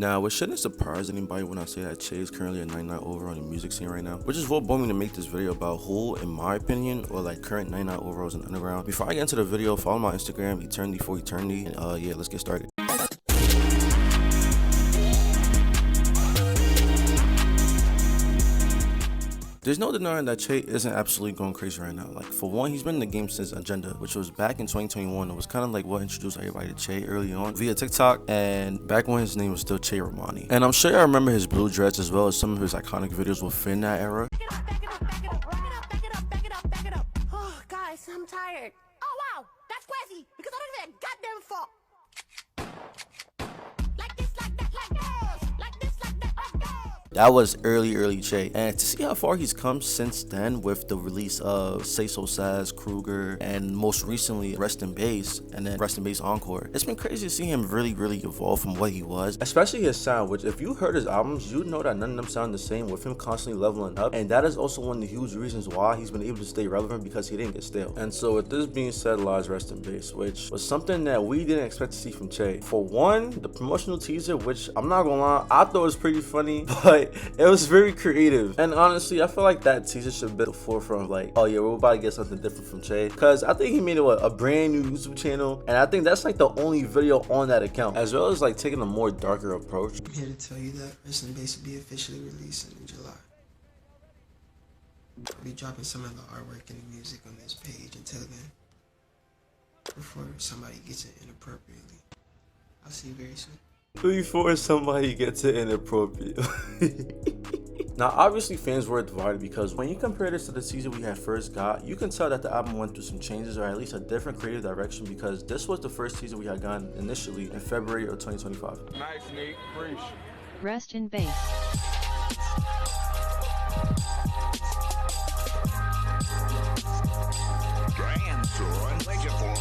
Now, it shouldn't surprise anybody when I say that Chay is currently a 99 overall in the music scene right now, which is what brought me to make this video about who, in my opinion, or like current 99 overalls in the underground. Before I get into the video, follow my Instagram, Eternity for Eternity, and yeah, let's get started. There's no denying that Chay isn't absolutely going crazy right now. Like, for one, he's been in the game since Agenda, which was back in 2021. It was kind of like what introduced everybody to Chay early on via TikTok, and back when his name was still Chay Romani. And I'm sure I remember his blue dreads as well as some of his iconic videos within that era. Oh, guys, I'm tired. Oh, wow, that's crazy, because I don't even goddamn fault. Like this, like that, like this, like this, like that, like that. That was early Chay, and to see how far he's come since then with the release of Say So Sass, Kruger, and most recently Rest in Bass, and then Rest in Bass Encore. It's been crazy to see him really evolve from what he was, especially his sound, which if you heard his albums, you'd know that none of them sound the same with him constantly leveling up, and that is also one of the huge reasons why he's been able to stay relevant, because he didn't get stale. And so with this being said, lies Rest in Bass, which was something that we didn't expect to see from Chay. For one, the promotional teaser, which I'm not gonna lie, I thought was pretty funny, but it was very creative. And honestly, I feel like that teaser should be at the forefront of like, oh yeah, we're about to get something different from Chay, because I think he made a brand new YouTube channel, and I think that's like the only video on that account, as well as like taking a more darker approach. I'm here to tell you that Rest in Bass will be officially releasing in July. I'll be dropping some of the artwork and the music on this page until then, before somebody gets it inappropriately. I'll see you very soon. Before somebody gets it inappropriate. Now, obviously, fans were divided, because when you compare this to the teaser we had first got, you can tell that the album went through some changes, or at least a different creative direction, because this was the first teaser we had gotten initially in February of 2025. Nice, Nick. Preach. Rest in Bass. Grandson, thank you for this.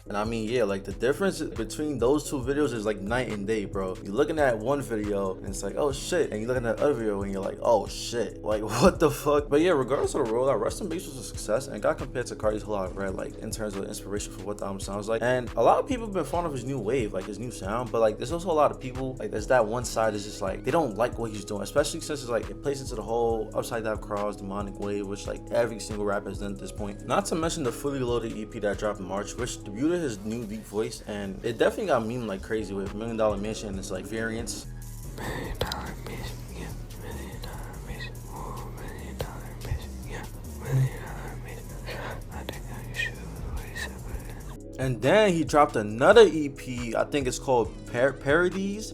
And I mean, yeah, like the difference between those two videos is like night and day, bro. You're looking at one video and it's like, oh shit, and you're looking at the other video and you're like, oh shit, like what the fuck. But yeah, regardless of the rollout, Rest in Bass was a success and got compared to Cardi's Whole Lot of Red, like in terms of inspiration for what the album sounds like. And a lot of people have been fond of his new wave, like his new sound, but like there's also a lot of people, like there's that one side that's just like, they don't like what he's doing, especially since it's like, it plays into the whole upside down cross, demonic wave, which like every single rapper has done at this point. Not to mention the fully loaded EP that dropped in March, which debuted his new deep voice, and it definitely got memed like crazy with $1 Million Mansion and its like variants. $1 Million Mansion, yeah. $1 Million Mansion, oh, $1 Million Mansion, yeah. $1 Million Mansion. I think I should wait a And then he dropped another EP, I think it's called Paradise,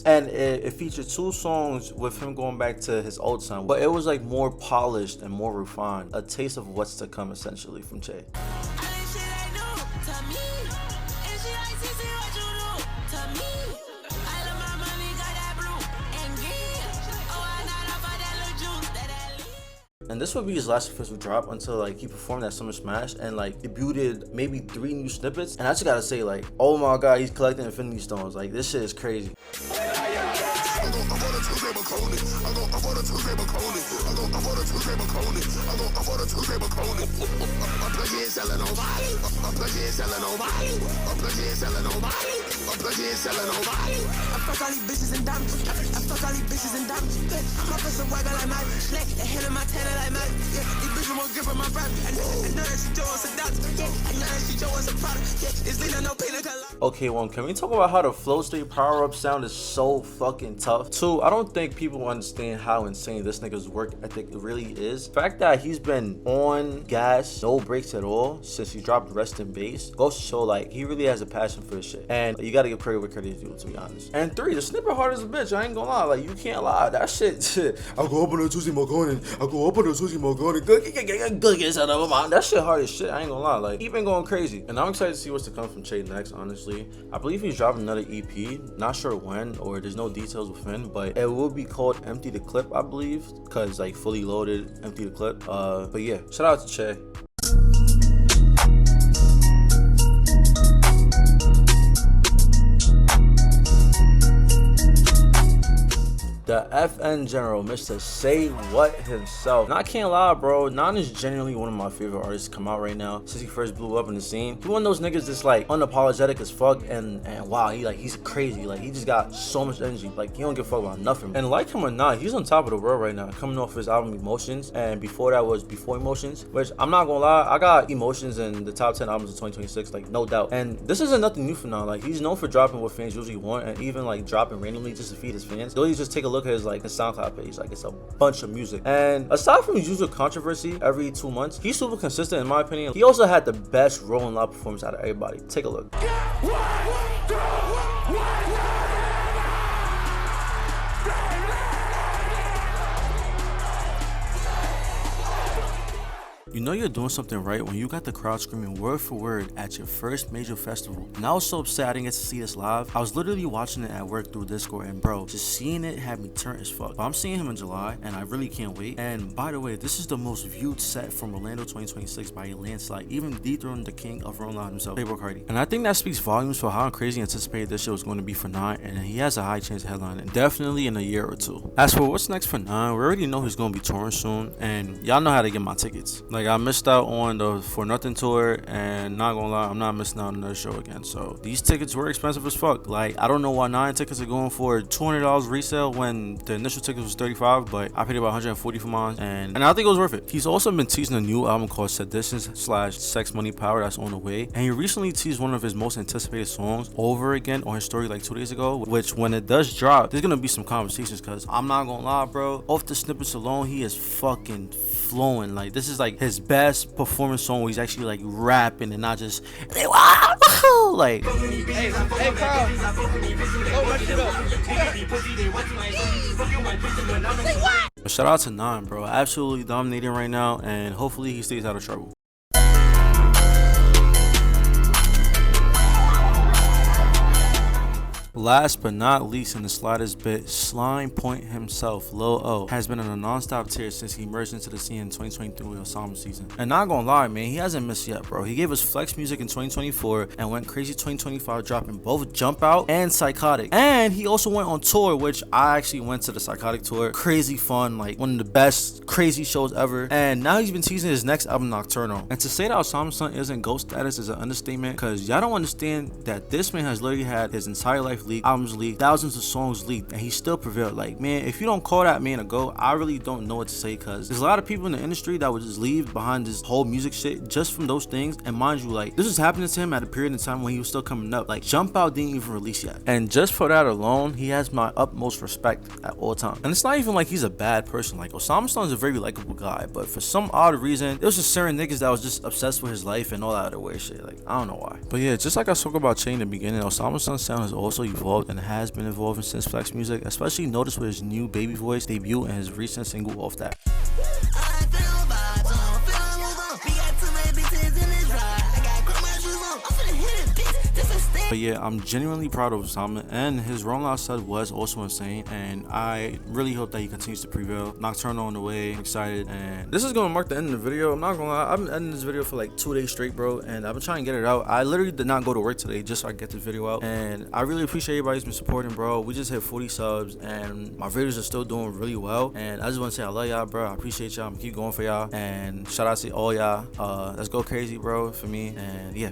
and it featured 2 songs with him going back to his old sound, but it was like more polished and more refined, a taste of what's to come essentially from Chay. And this would be his last official drop until like he performed at Summer Smash and like debuted maybe 3 new snippets. And I just gotta say, like, oh my god, he's collecting Infinity Stones. Like, this shit is crazy. Okay, one, can we talk about how the Flow State power-up sound is so fucking tough? 2, I don't think people understand how insane this nigga's work ethic really is. The fact that he's been on gas, no breaks at all, since he dropped Rest in Bass, goes to show like he really has a passion for this shit. And you gotta give credit where credit is due, to be honest. And 3, the snippet hard as a bitch, I ain't gonna lie, like you can't lie. That shit, I go up on the Tuesday Morgan, I go up on the Tuesday Morgan, that shit hard as shit, I ain't gonna lie. Like, he been going crazy. And I'm excited to see what's to come from Chay next, honestly. I believe he's dropping another EP, not sure when, or there's no details within, but it will be called Empty the Clip, I believe, because like fully loaded, Empty the Clip. But yeah, shout out to Chay. The FN General, Mr. Say What himself. And I can't lie, bro. Nan is genuinely one of my favorite artists to come out right now since he first blew up in the scene. He one of those niggas that's like unapologetic as fuck, and wow, he's crazy. Like, he just got so much energy. Like, he don't give a fuck about nothing. And like him or not, he's on top of the world right now, coming off his album Emotions, and before that was Before Emotions, which I'm not gonna lie, I got Emotions in the top 10 albums of 2026, like, no doubt. And this isn't nothing new for Nan. Like, he's known for dropping what fans usually want, and even like dropping randomly just to feed his fans. Really, just take a look at his like his SoundCloud page. Like, it's a bunch of music. And aside from his usual controversy every 2 months, he's super consistent in my opinion. He also had the best Rolling Loud performance out of everybody. Take a look. You know you're doing something right when you got the crowd screaming word for word at your first major festival. And I was so upset I didn't get to see this live. I was literally watching it at work through Discord, and bro, just seeing it had me turn as fuck. But I'm seeing him in July, and I really can't wait. And by the way, this is the most viewed set from Orlando 2026 by a landslide, even dethroning the king of Rolling Loud himself, Playboy Carti. And I think that speaks volumes for how crazy anticipated this show was going to be for Nan, and he has a high chance of headlining, definitely in a year or two. As for what's next for Nan, we already know he's going to be touring soon, and y'all know how to get my tickets. Like, I missed out on the For Nothing tour, and not gonna lie, I'm not missing out on another show again. So these tickets were expensive as fuck. Like, I don't know why 9 tickets are going for $200 resale when the initial tickets was $35, but I paid about $140 for mine, and I think it was worth it. He's also been teasing a new album called Seditions/Sex Money Power that's on the way, and he recently teased one of his most anticipated songs, Over Again, on his story like 2 days ago, which when it does drop, there's gonna be some conversations, because I'm not gonna lie, bro, off the snippets alone, he is fucking flowing. Like, this is like his best performance song where he's actually like rapping and not just like. Hey, Carl, blow my shit up. Shout out to Nan, bro. Absolutely dominating right now, and hopefully he stays out of trouble. Last but not least in the slightest bit, Slime Point himself, Lil O, has been on a non-stop tear since he emerged into the scene in 2023 with Osamason. And not gonna lie, man, he hasn't missed yet, bro. He gave us Flex Music in 2024 and went crazy 2025, dropping both Jump Out and Psychotic. And he also went on tour, which I actually went to the Psychotic tour. Crazy fun, like one of the best crazy shows ever. And now he's been teasing his next album, Nocturnal. And to say that Osamason isn't ghost status is an understatement, because y'all don't understand that this man has literally had his entire life leaked, albums leaked, thousands of songs leaked, and he still prevailed. Like, man, if you don't call that man a GOAT, I really don't know what to say, because there's a lot of people in the industry that would just leave behind this whole music shit just from those things. And mind you, like, this was happening to him at a period in time when he was still coming up. Like, Jump Out didn't even release yet, and just for that alone, he has my utmost respect at all times. And it's not even like he's a bad person. Like, Osamason is a very likable guy, but for some odd reason, there was just certain niggas that was just obsessed with his life and all that other weird shit. Like, I don't know why. But yeah, just like I spoke about Chay in the beginning, Osamason's sound has also evolved and has been evolving since Flex Music, especially noticed with his new Baby Voice debut and his recent single off that. But yeah, I'm genuinely proud of Osama, and his Rolling Loud set was also insane, and I really hope that he continues to prevail. Nocturnal on the way, I'm excited, and this is gonna mark the end of the video. I'm not gonna lie, I've been editing this video for like 2 days straight, bro, and I've been trying to get it out. I literally did not go to work today just so I could get this video out, and I really appreciate everybody who's been supporting, bro. We just hit 40 subs, and my videos are still doing really well, and I just want to say I love y'all, bro. I appreciate y'all. I'm gonna keep going for y'all, and shout out to all y'all. Let's go crazy, bro, for me, and yeah.